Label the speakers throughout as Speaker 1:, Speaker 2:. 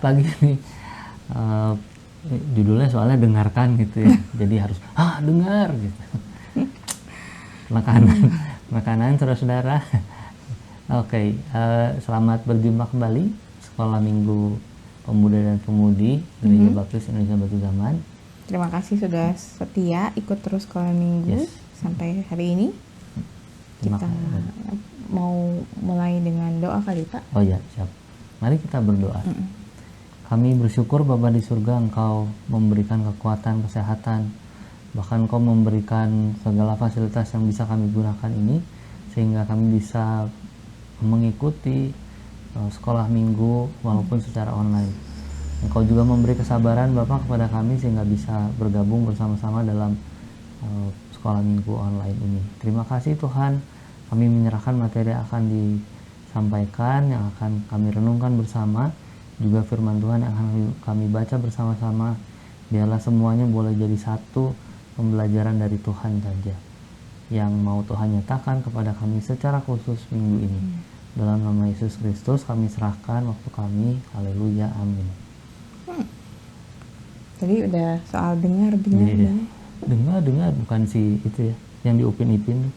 Speaker 1: pagi nih. Uh, Judulnya soalnya dengarkan gitu ya. Jadi harus dengar gitu. Makanan saudara-saudara. Oke, selamat berjumpa kembali Sekolah Minggu Pemuda dan Pemudi Gereja Baptis Indonesia Batu Zaman.
Speaker 2: Terima kasih sudah setia ikut terus Sekolah Minggu sampai hari ini. Kita mau mulai dengan doa kali Pak.
Speaker 1: Oh ya, siap. Mari kita berdoa. Kami bersyukur Bapa di surga, Engkau memberikan kekuatan, kesehatan, bahkan Engkau memberikan segala fasilitas yang bisa kami gunakan ini, sehingga kami bisa mengikuti sekolah minggu walaupun secara online. Engkau juga memberi kesabaran Bapak kepada kami sehingga bisa bergabung bersama-sama dalam sekolah minggu online ini. Terima kasih Tuhan, kami menyerahkan materi yang akan disampaikan, yang akan kami renungkan bersama, juga firman Tuhan yang akan kami baca bersama-sama. Biarlah semuanya boleh jadi satu pembelajaran dari Tuhan saja yang mau Tuhan nyatakan kepada kami secara khusus minggu ini. Dalam nama Yesus Kristus kami serahkan waktu kami. Haleluya, amin.
Speaker 2: Tadi udah soal dengar.
Speaker 1: Dengar bukan si itu ya, yang di Upin Ipin.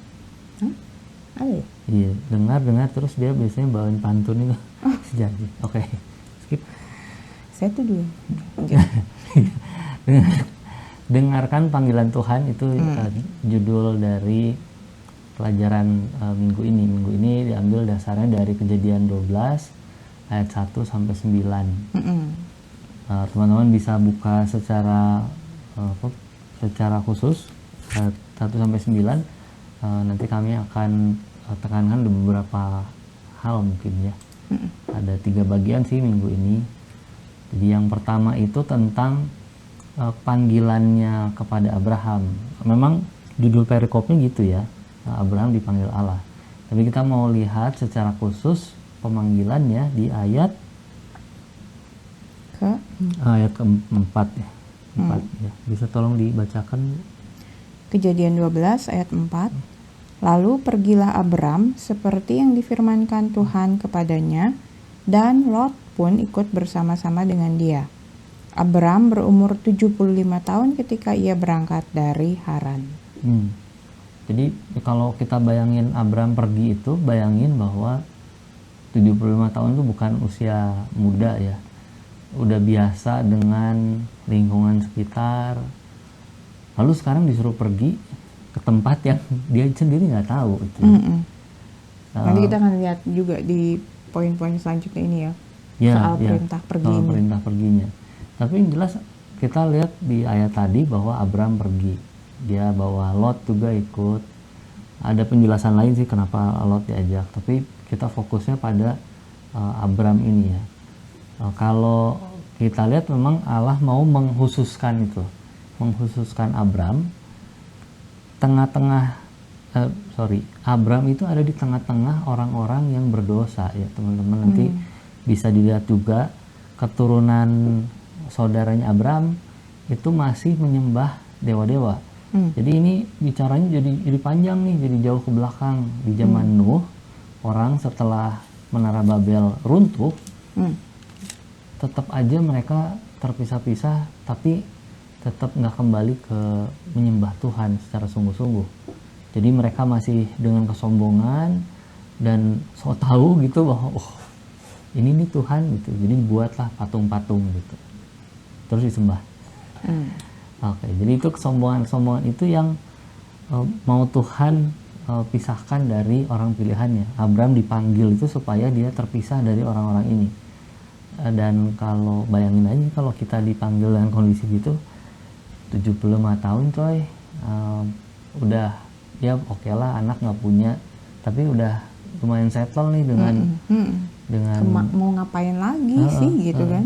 Speaker 2: Ada ya?
Speaker 1: Iya, dengar terus dia biasanya bawain pantun itu. Sejati. Oke. Skip.
Speaker 2: Saya tuh dulu.
Speaker 1: Dengarkan panggilan Tuhan itu judul dari pelajaran minggu ini. Minggu ini diambil dasarnya dari Kejadian 12 ayat 1 sampai 9. Teman-teman bisa buka secara khusus 1 sampai 9. Nanti kami akan tekankan beberapa hal mungkin ya. Ada 3 bagian sih minggu ini. Jadi yang pertama itu tentang panggilannya kepada Abraham. Memang judul perikopnya gitu ya, Abraham dipanggil Allah. Tapi kita mau lihat secara khusus pemanggilannya di ayat keempat ya. 4 ya. Bisa tolong dibacakan?
Speaker 2: Kejadian 12 ayat 4. Lalu pergilah Abram seperti yang difirmankan Tuhan kepadanya, dan Lot pun ikut bersama-sama dengan dia. Abram berumur 75 tahun ketika ia berangkat dari Haran.
Speaker 1: Jadi kalau kita bayangin Abram pergi itu, bayangin bahwa 75 tahun itu bukan usia muda ya. Udah biasa dengan lingkungan sekitar. Lalu sekarang disuruh pergi ke tempat yang dia sendiri nggak tahu itu.
Speaker 2: Nanti kita akan lihat juga di poin-poin selanjutnya ini ya, soal perintah pergi
Speaker 1: soal
Speaker 2: ini.
Speaker 1: perintah perginya. Tapi yang jelas kita lihat di ayat tadi bahwa Abram pergi, dia bawa Lot juga ikut. Ada penjelasan lain sih kenapa Lot diajak, tapi kita fokusnya pada Abram ini ya. Kalau kita lihat memang Allah mau menghususkan Abram Abram itu ada di tengah-tengah orang-orang yang berdosa ya teman-teman. Nanti bisa dilihat juga keturunan saudaranya Abram itu masih menyembah dewa-dewa. Jadi ini bicaranya jadi panjang nih, jadi jauh ke belakang. Di zaman Nuh, orang setelah Menara Babel runtuh, tetap aja mereka terpisah-pisah, tapi tetap nggak kembali ke menyembah Tuhan secara sungguh-sungguh. Jadi mereka masih dengan kesombongan dan so tahu gitu bahwa ini nih Tuhan gitu. Jadi buatlah patung-patung gitu, terus disembah. Oke, jadi itu kesombongan itu yang mau Tuhan pisahkan dari orang pilihannya. Abram dipanggil itu supaya dia terpisah dari orang-orang ini. Dan kalau bayangin aja kalau kita dipanggil dengan kondisi gitu, 75 tahun coy, udah ya oke lah anak nggak punya, tapi udah lumayan settle nih dengan
Speaker 2: mau ngapain lagi sih gitu kan.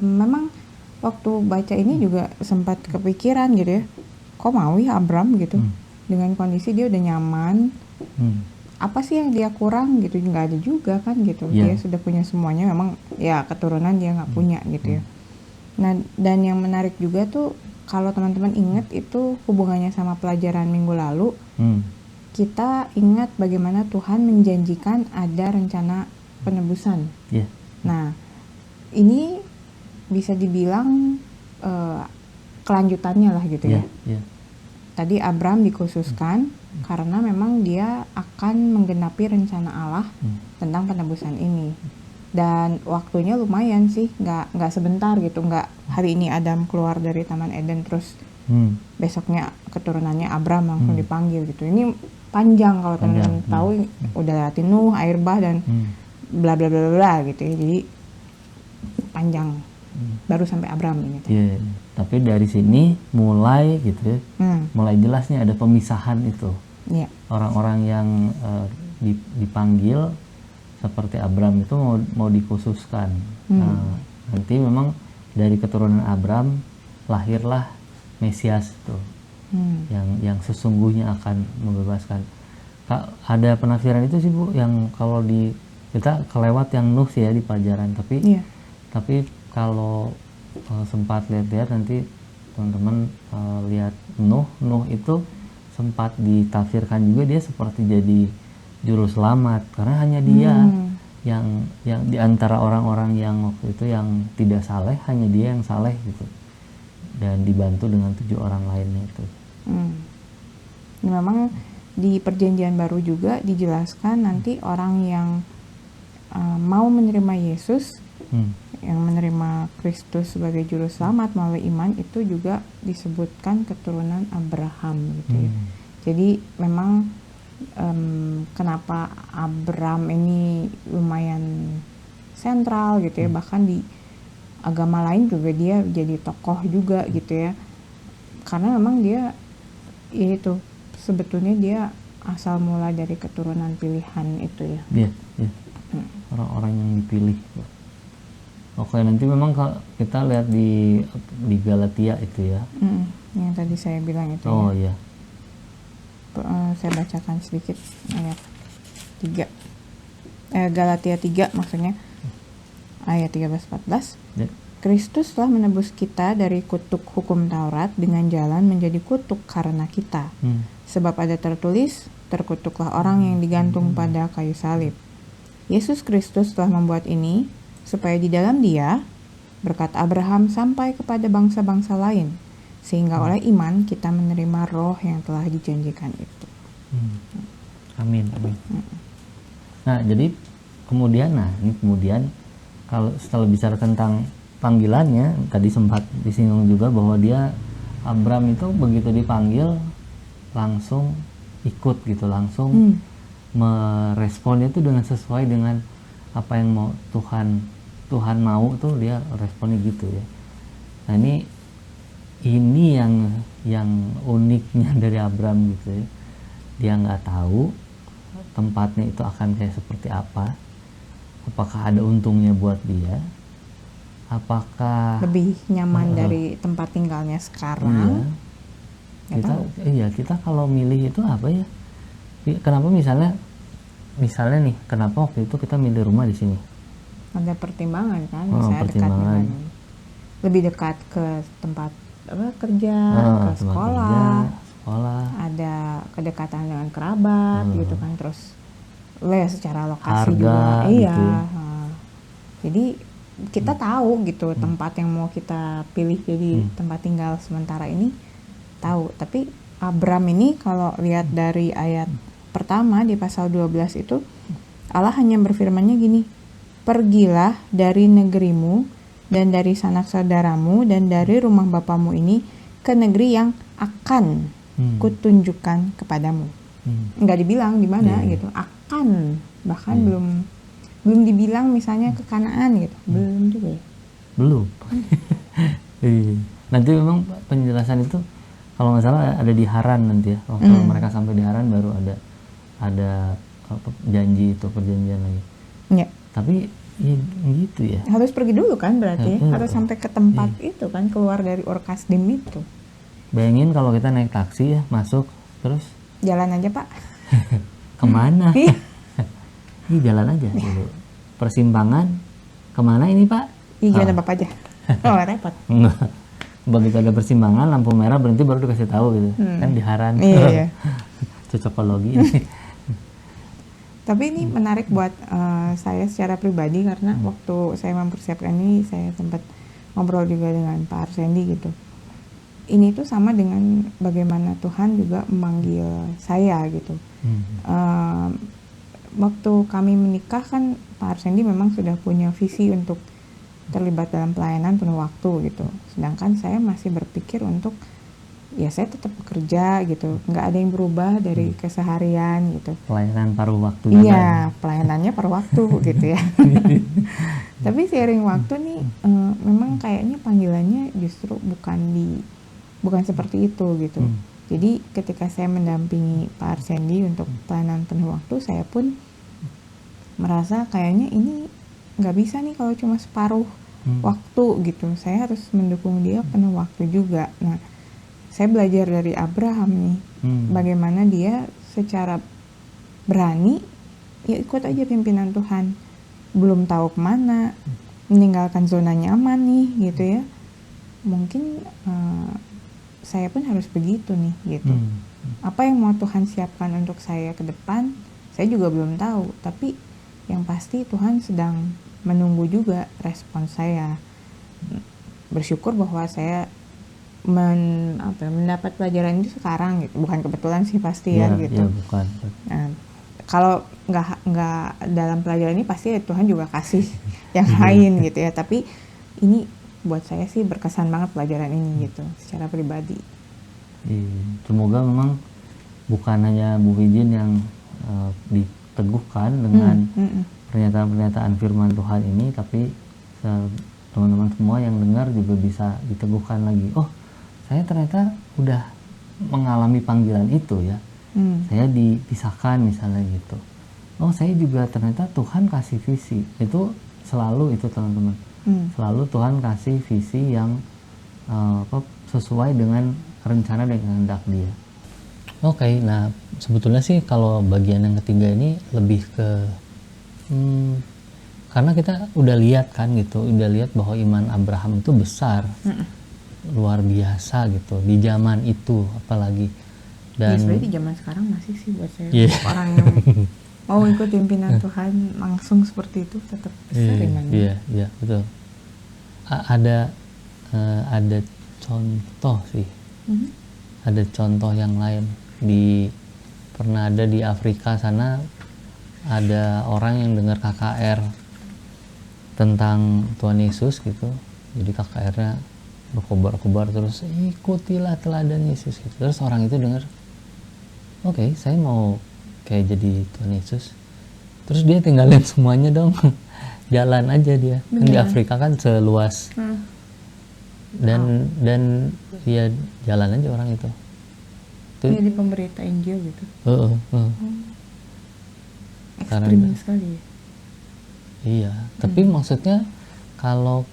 Speaker 2: Memang waktu baca ini juga sempat kepikiran gitu ya, kok mau ya Abram gitu dengan kondisi dia udah nyaman, apa sih yang dia kurang gitu, nggak ada juga kan gitu. Dia sudah punya semuanya, memang ya keturunan dia nggak punya gitu ya. Nah, dan yang menarik juga tuh kalau teman-teman ingat itu hubungannya sama pelajaran minggu lalu, kita ingat bagaimana Tuhan menjanjikan ada rencana penebusan. Nah, ini bisa dibilang kelanjutannya lah gitu ya. Tadi Abram dikhususkan karena memang dia akan menggenapi rencana Allah tentang penebusan ini. Dan waktunya lumayan sih, nggak sebentar gitu, nggak hari ini Adam keluar dari Taman Eden terus besoknya keturunannya Abram langsung dipanggil gitu. Ini panjang kalau teman-teman tahu, udah lewatin Nuh, air bah dan bla bla bla bla gitu ya. Jadi panjang baru sampai Abram ini.
Speaker 1: Tapi dari sini mulai gitu ya, mulai jelasnya ada pemisahan itu. Orang-orang yang dipanggil seperti Abram itu mau dikhususkan. Nanti memang dari keturunan Abram lahirlah Mesias itu, yang sesungguhnya akan membebaskan. Ada penafsiran itu sih Bu, yang kalau kita kelewat yang Nuh sih ya di pelajaran, tapi kalau sempat lihat nanti teman-teman lihat Nuh itu sempat ditafsirkan juga dia seperti jadi juru selamat karena hanya dia yang di antara orang-orang yang waktu itu yang tidak saleh, hanya dia yang saleh gitu, dan dibantu dengan 7 orang lainnya itu.
Speaker 2: Memang di Perjanjian Baru juga dijelaskan nanti orang yang mau menerima Yesus, yang menerima Kristus sebagai juru selamat melalui iman, itu juga disebutkan keturunan Abraham gitu ya. Jadi memang kenapa Abram ini lumayan sentral gitu ya, bahkan di agama lain juga dia jadi tokoh juga gitu ya, karena memang dia itu sebetulnya dia asal mula dari keturunan pilihan itu ya.
Speaker 1: Orang-orang yang dipilih. Oke, nanti memang kita lihat di Galatia itu ya.
Speaker 2: Yang tadi saya bilang itu.
Speaker 1: Iya.
Speaker 2: Saya bacakan sedikit ayat 3. Galatia 3 maksudnya. Ayat 13-14. Kristus telah menebus kita dari kutuk hukum Taurat dengan jalan menjadi kutuk karena kita. Sebab ada tertulis, terkutuklah orang yang digantung pada kayu salib. Yesus Kristus telah membuat ini supaya di dalam Dia berkat Abraham sampai kepada bangsa-bangsa lain, sehingga oleh iman kita menerima roh yang telah dijanjikan itu.
Speaker 1: Amin. Nah, jadi kemudian kalau setelah bicara tentang panggilannya, tadi sempat disinggung juga bahwa Abram itu begitu dipanggil langsung ikut gitu, langsung meresponnya itu dengan sesuai dengan apa yang mau Tuhan mau tuh, dia responnya gitu ya. Nah ini yang uniknya dari Abram gitu ya. Dia nggak tahu tempatnya itu akan kayak seperti apa, apakah ada untungnya buat dia, apakah
Speaker 2: lebih nyaman dari tempat tinggalnya sekarang.
Speaker 1: Kita kalau milih itu apa ya? Kenapa misalnya nih, kenapa waktu itu kita milih rumah di sini?
Speaker 2: Ada pertimbangan kan, misalnya dekat dengan lebih dekat ke tempat kerja, ke sekolah, ada kedekatan dengan kerabat gitu kan, terus secara lokasi
Speaker 1: harga,
Speaker 2: juga,
Speaker 1: gitu.
Speaker 2: Jadi kita tahu gitu tempat yang mau kita pilih jadi tempat tinggal sementara ini tahu. Tapi Abram ini kalau lihat dari ayat pertama di pasal 12 itu, Allah hanya berfirmannya gini, pergilah dari negerimu dan dari sanak saudaramu dan dari rumah bapamu ini ke negeri yang akan kutunjukkan kepadamu. Nggak dibilang di mana gitu, akan, bahkan belum dibilang misalnya ke Kanaan gitu, belum juga ya.
Speaker 1: Belum. Nanti memang penjelasan itu kalau nggak salah ada di Haran nanti ya. Kalau mereka sampai di Haran baru ada perjanjian lagi. Ya. Tapi ya gitu ya.
Speaker 2: Harus pergi dulu kan berarti, harus sampai ke tempat itu kan, keluar dari Ur Kasdim itu.
Speaker 1: Bayangin kalau kita naik taksi ya, masuk terus
Speaker 2: jalan aja Pak.
Speaker 1: Kemana? Ini jalan aja dulu. Persimpangan kemana ini Pak?
Speaker 2: Gimana Bapak aja. Oh repot.
Speaker 1: Enggak. Begitu ada persimpangan lampu merah berhenti baru dikasih tahu gitu. Kan di Haran.
Speaker 2: Iya.
Speaker 1: Cocokologi.
Speaker 2: Tapi ini menarik buat saya secara pribadi karena waktu saya mempersiapkan ini saya sempat ngobrol juga dengan Pak Arsendi gitu. Ini tuh sama dengan bagaimana Tuhan juga memanggil saya gitu. Waktu kami menikah kan Pak Arsendi memang sudah punya visi untuk terlibat dalam pelayanan penuh waktu gitu. Sedangkan saya masih berpikir untuk ya saya tetap bekerja gitu, nggak ada yang berubah dari keseharian gitu.
Speaker 1: Pelayanan paruh waktu.
Speaker 2: Iya, pelayanannya paruh waktu gitu ya. Tapi seiring waktu nih, memang kayaknya panggilannya justru bukan seperti itu gitu. Jadi ketika saya mendampingi Pak Arsendi untuk pelayanan penuh waktu, saya pun merasa kayaknya ini nggak bisa nih kalau cuma separuh waktu gitu. Saya harus mendukung dia penuh waktu juga. Nah, saya belajar dari Abraham nih, bagaimana dia secara berani ya ikut aja pimpinan Tuhan. Belum tahu kemana, meninggalkan zona nyaman nih gitu ya. Mungkin saya pun harus begitu nih gitu. Apa yang mau Tuhan siapkan untuk saya ke depan, saya juga belum tahu. Tapi yang pasti Tuhan sedang menunggu juga respon saya. Bersyukur bahwa saya mendapat pelajaran itu sekarang gitu, bukan kebetulan sih pasti ya gitu.
Speaker 1: Ya, bukan.
Speaker 2: Nah, kalau nggak dalam pelajaran ini pasti Tuhan juga kasih yang lain gitu ya. Tapi ini buat saya sih berkesan banget pelajaran ini gitu, secara pribadi.
Speaker 1: Semoga memang bukan hanya Bu Wijin yang diteguhkan dengan pernyataan-pernyataan firman Tuhan ini, tapi teman-teman semua yang dengar juga bisa diteguhkan lagi. Oh, saya ternyata udah mengalami panggilan itu ya. Saya dipisahkan misalnya gitu. Oh, saya juga ternyata Tuhan kasih visi. Itu selalu itu teman-teman. Selalu Tuhan kasih visi yang sesuai dengan rencana dan kehendak Dia. Oke, nah sebetulnya sih kalau bagian yang ketiga ini lebih ke karena kita udah lihat kan gitu, udah lihat bahwa iman Abraham itu besar. Luar biasa gitu di zaman itu apalagi. Dan
Speaker 2: sebenarnya di zaman sekarang masih sih buat saya orang yang mau ikut pimpinan Tuhan langsung seperti itu tetap besar imannya.
Speaker 1: Iya betul. Ada contoh sih. Ada contoh yang lain pernah ada di Afrika sana, ada orang yang dengar KKR tentang Tuhan Yesus gitu. Jadi KKR-nya berkobar-kobar terus, ikutilah teladan Yesus gitu. Terus orang itu dengar, oke, saya mau kayak jadi Tuhan Yesus. Terus dia tinggalin semuanya dong, jalan aja dia. Kan di Afrika kan seluas dan ya jalan aja orang itu.
Speaker 2: Jadi pemberita Injil gitu. Ekstrim sekali ya.
Speaker 1: Iya, tapi maksudnya kalau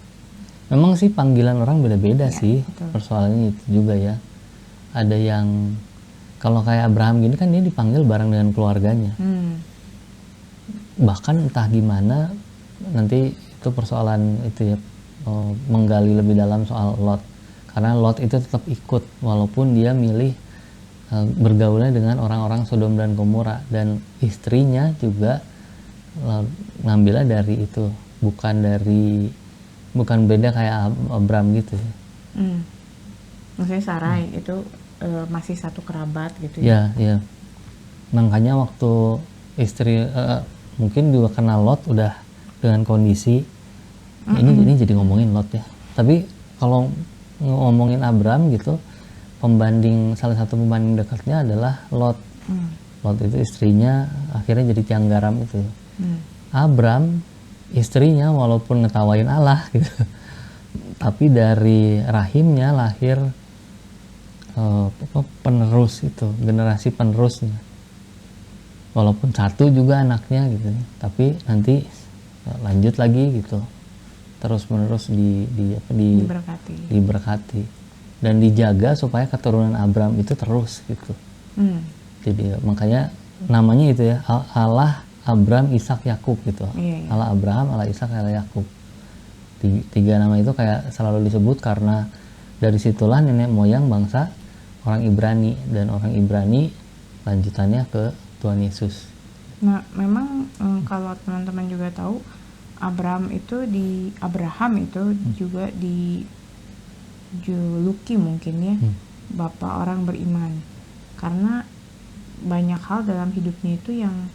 Speaker 1: memang sih panggilan orang beda-beda sih, betul. Persoalannya itu juga ya. Ada yang kalau kayak Abraham gini kan dia dipanggil bareng dengan keluarganya. Bahkan entah gimana nanti itu persoalan itu ya, menggali lebih dalam soal Lot. Karena Lot itu tetap ikut walaupun dia milih bergaulnya dengan orang-orang Sodom dan Gomora, dan istrinya juga ngambilnya dari itu, bukan beda kayak Abraham gitu ya.
Speaker 2: Maksudnya Sarai itu masih satu kerabat gitu ya.
Speaker 1: Iya. Makanya waktu istri mungkin juga kenal Lot udah dengan kondisi ini jadi ngomongin Lot ya. Tapi kalau ngomongin Abraham gitu, salah satu pembanding dekatnya adalah Lot. Lot itu istrinya akhirnya jadi tiang garam itu. Abraham istrinya walaupun ngetawain Allah gitu, tapi dari rahimnya lahir penerus itu, generasi penerusnya. Walaupun satu juga anaknya gitu, tapi nanti lanjut lagi gitu, terus menerus diberkati dan dijaga supaya keturunan Abraham itu terus gitu. Jadi makanya namanya itu ya, Allah Abraham, Ishak, Yakub gitu. Allah Abraham, Allah Ishak, Allah Yakub. Tiga nama itu kayak selalu disebut karena dari situlah nenek moyang bangsa orang Ibrani, dan orang Ibrani lanjutannya ke Tuhan Yesus.
Speaker 2: Nah, memang kalau teman-teman juga tahu, Abraham itu juga dijuluki mungkin ya, bapak orang beriman. Karena banyak hal dalam hidupnya itu yang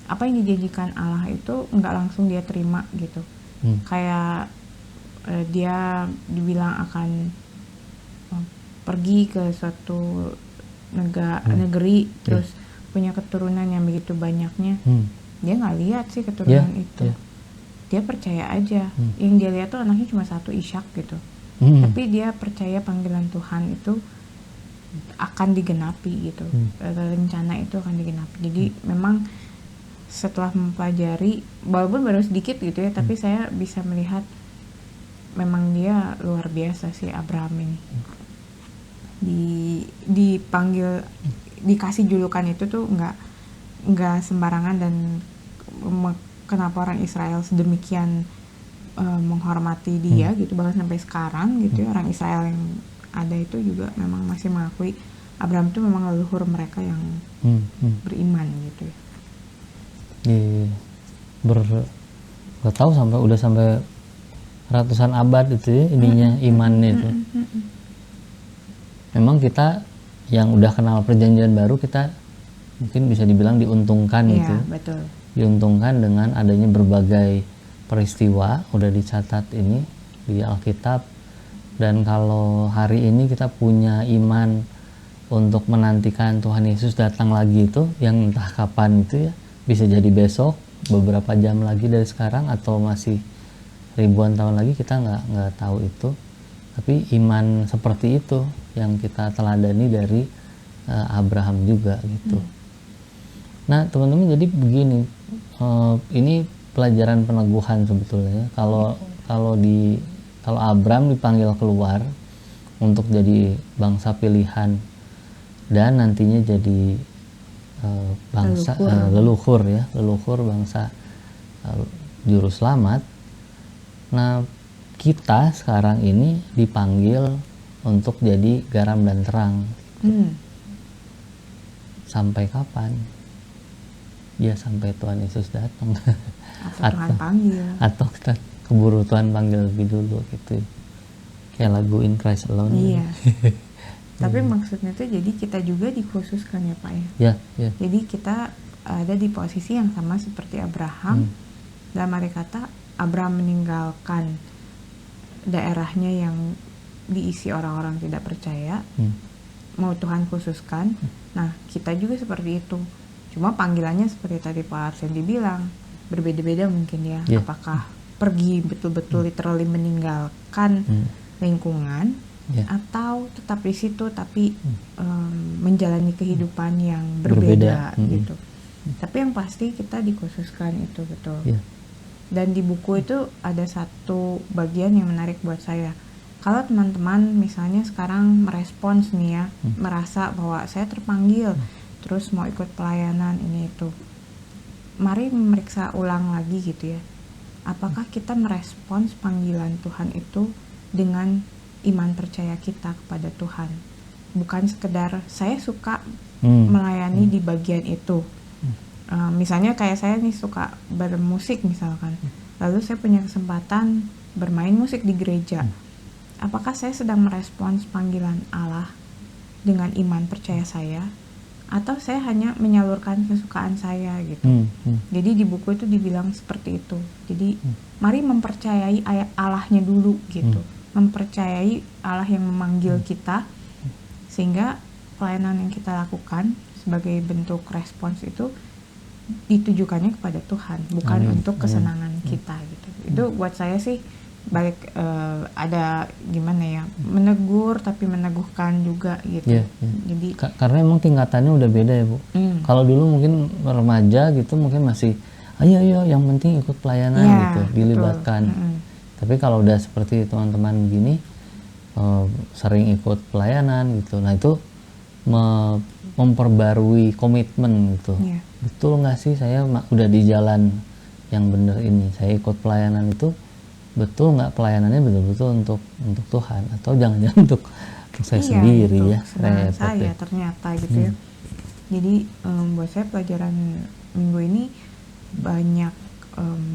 Speaker 2: apa yang dijanjikan Allah itu nggak langsung dia terima gitu. Kayak dia dibilang akan pergi ke suatu negeri terus punya keturunan yang begitu banyaknya. Dia nggak lihat sih keturunan itu. Dia percaya aja. Yang dia lihat tuh anaknya cuma satu, Ishak gitu. Tapi dia percaya panggilan Tuhan itu akan digenapi gitu. Rencana itu akan digenapi. Jadi memang setelah mempelajari, walaupun baru sedikit gitu ya, tapi saya bisa melihat memang dia luar biasa sih Abraham ini. Dipanggil, dikasih julukan itu tuh nggak sembarangan, dan kenapa orang Israel sedemikian menghormati dia gitu, bahkan sampai sekarang gitu ya, orang Israel yang ada itu juga memang masih mengakui Abraham itu memang leluhur mereka yang beriman gitu ya.
Speaker 1: Gak tahu udah sampai ratusan abad itu ya ininya imannya itu. Memang kita yang udah kenal perjanjian baru, kita mungkin bisa dibilang diuntungkan gitu.
Speaker 2: Betul.
Speaker 1: Diuntungkan dengan adanya berbagai peristiwa udah dicatat ini di Alkitab. Dan kalau hari ini kita punya iman untuk menantikan Tuhan Yesus datang lagi itu, yang entah kapan itu ya, bisa jadi besok, beberapa jam lagi dari sekarang, atau masih ribuan tahun lagi, kita nggak tahu itu. Tapi iman seperti itu yang kita teladani dari Abraham juga gitu. Nah teman-teman, jadi begini, ini pelajaran peneguhan sebetulnya. Kalau Abraham dipanggil keluar untuk jadi bangsa pilihan dan nantinya jadi bangsa leluhur bangsa juru selamat. Nah kita sekarang ini dipanggil untuk jadi garam dan terang. Sampai kapan? Ya sampai Tuhan Yesus datang. Atau kita keburu Tuhan panggil lebih dulu gitu. Kayak lagu In Christ Alone.
Speaker 2: Iya. Tapi maksudnya tuh jadi kita juga dikhususkan ya Pak ya. Jadi kita ada di posisi yang sama seperti Abraham. Dalam arti kata, Abraham meninggalkan daerahnya yang diisi orang-orang tidak percaya, mau Tuhan khususkan. Nah kita juga seperti itu. Cuma panggilannya seperti tadi Pak Arsen dibilang, berbeda-beda mungkin ya. Apakah pergi betul-betul literally meninggalkan lingkungan, atau tetap di situ tapi menjalani kehidupan yang berbeda gitu. Tapi yang pasti kita dikhususkan itu, betul. Dan di buku itu ada satu bagian yang menarik buat saya. Kalau teman-teman misalnya sekarang merespons nih ya, merasa bahwa saya terpanggil, terus mau ikut pelayanan ini itu, mari memeriksa ulang lagi gitu ya. Apakah kita merespons panggilan Tuhan itu dengan iman percaya kita kepada Tuhan? Bukan sekedar saya suka melayani di bagian itu. Misalnya kayak saya nih suka bermusik misalkan, lalu saya punya kesempatan bermain musik di gereja. Apakah saya sedang merespons panggilan Allah dengan iman percaya saya, atau saya hanya menyalurkan kesukaan saya gitu. Jadi di buku itu dibilang seperti itu. Jadi mari mempercayai Allahnya dulu gitu. Mempercayai Allah yang memanggil kita, sehingga pelayanan yang kita lakukan sebagai bentuk respons itu ditujukannya kepada Tuhan, bukan untuk kesenangan kita gitu. Itu buat saya sih balik ada gimana ya, menegur tapi meneguhkan juga gitu. Jadi
Speaker 1: karena emang tingkatannya udah beda ya Bu. Kalau dulu mungkin remaja gitu mungkin masih ayo yang penting ikut pelayanan gitu, dilibatkan. Tapi kalau udah seperti teman-teman gini sering ikut pelayanan gitu, nah itu memperbarui komitmen gitu. Betul nggak sih saya udah di jalan yang benar ini, saya ikut pelayanan itu betul nggak pelayanannya betul-betul untuk Tuhan, atau jangan-jangan untuk saya sendiri ya,
Speaker 2: saya ternyata gitu ya. Jadi buat saya pelajaran minggu ini banyak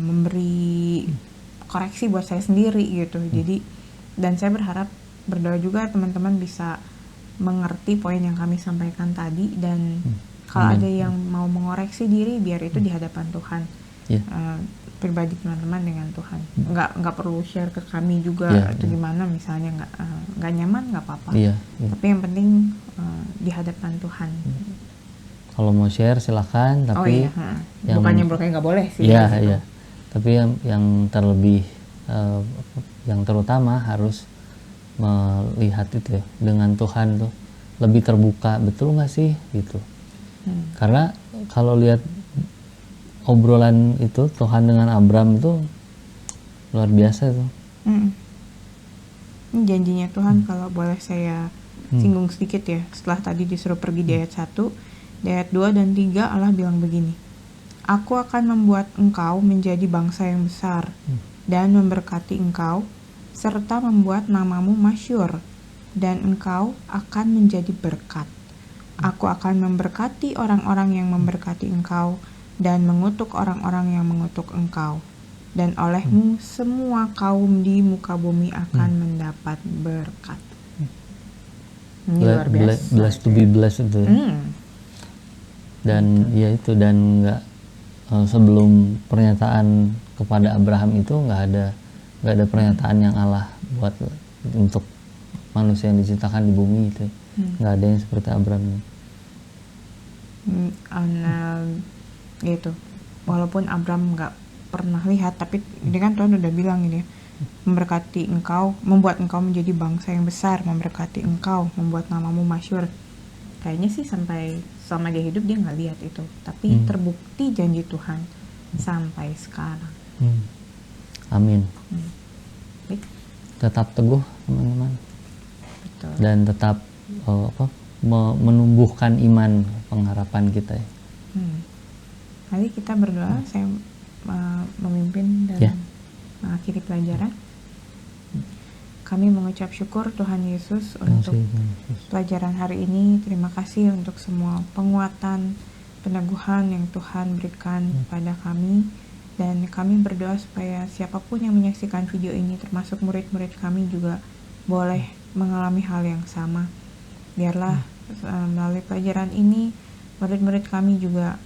Speaker 2: memberi koreksi buat saya sendiri gitu. Jadi dan saya berdoa juga teman-teman bisa mengerti poin yang kami sampaikan tadi, dan kalau ada yang mau mengoreksi diri biar itu di hadapan Tuhan. Pribadi teman-teman dengan Tuhan, nggak perlu share ke kami juga atau gimana, misalnya nggak nyaman nggak apa-apa, tapi yang penting di hadapan Tuhan.
Speaker 1: Kalau mau share silakan, tapi
Speaker 2: bukannya nggak boleh sih.
Speaker 1: Iya. Tapi yang terlebih yang terutama harus melihat itu ya, dengan Tuhan tuh lebih terbuka, betul nggak sih gitu. Karena kalau lihat obrolan itu Tuhan dengan Abram itu luar biasa tuh.
Speaker 2: Ini janjinya Tuhan, kalau boleh saya singgung sedikit ya, setelah tadi disuruh pergi di ayat 1, di ayat 2 dan 3 Allah bilang begini, Aku akan membuat engkau menjadi bangsa yang besar dan memberkati engkau, serta membuat namamu masyhur, dan engkau akan menjadi berkat. Aku akan memberkati orang-orang yang memberkati engkau, dan mengutuk orang-orang yang mengutuk engkau. Dan olehmu semua kaum di muka bumi akan mendapat berkat. Ini luar biasa.
Speaker 1: Blessed to be blessed itu. Dan ya itu, dan nggak sebelum pernyataan kepada Abraham itu nggak ada pernyataan yang Allah buat untuk manusia yang diciptakan di bumi itu. Nggak ada yang seperti Abraham.
Speaker 2: Gitu. Walaupun Abram nggak pernah lihat, tapi ini kan Tuhan udah bilang ini, memberkati engkau, membuat engkau menjadi bangsa yang besar, memberkati engkau, membuat namamu masyhur. Kayaknya sih sampai selama dia hidup dia nggak lihat itu, tapi terbukti janji Tuhan sampai sekarang.
Speaker 1: Amin. Tetap teguh teman-teman.
Speaker 2: Betul.
Speaker 1: Dan tetap menumbuhkan iman pengharapan kita ya.
Speaker 2: Mari kita berdoa, saya memimpin dan mengakhiri pelajaran. Kami mengucap syukur Tuhan Yesus untuk pelajaran hari ini. Terima kasih untuk semua penguatan, peneguhan yang Tuhan berikan kepada kami. Dan kami berdoa supaya siapapun yang menyaksikan video ini, termasuk murid-murid kami juga boleh mengalami hal yang sama. Biarlah melalui pelajaran ini, murid-murid kami juga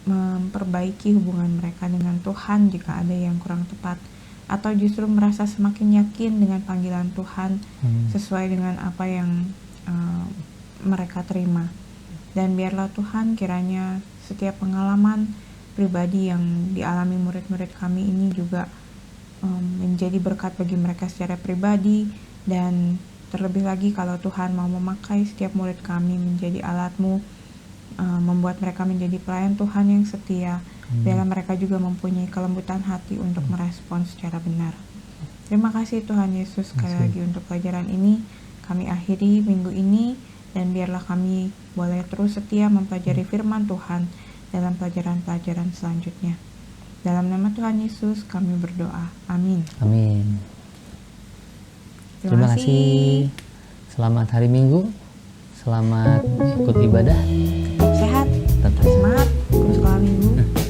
Speaker 2: memperbaiki hubungan mereka dengan Tuhan jika ada yang kurang tepat, atau justru merasa semakin yakin dengan panggilan Tuhan sesuai dengan apa yang mereka terima. Dan biarlah Tuhan kiranya setiap pengalaman pribadi yang dialami murid-murid kami ini juga menjadi berkat bagi mereka secara pribadi, dan terlebih lagi kalau Tuhan mau memakai setiap murid kami menjadi alat-Mu, membuat mereka menjadi pelayan Tuhan yang setia. Biarlah mereka juga mempunyai kelembutan hati untuk merespon secara benar. Terima kasih Tuhan Yesus sekali lagi untuk pelajaran ini. Kami akhiri minggu ini, dan biarlah kami boleh terus setia mempelajari firman Tuhan dalam pelajaran-pelajaran selanjutnya. Dalam nama Tuhan Yesus kami berdoa. Amin.
Speaker 1: Amin. Terima kasih. Selamat hari Minggu. Selamat ikut ibadah.
Speaker 2: Sehat, tetap semangat, sekolah minggu.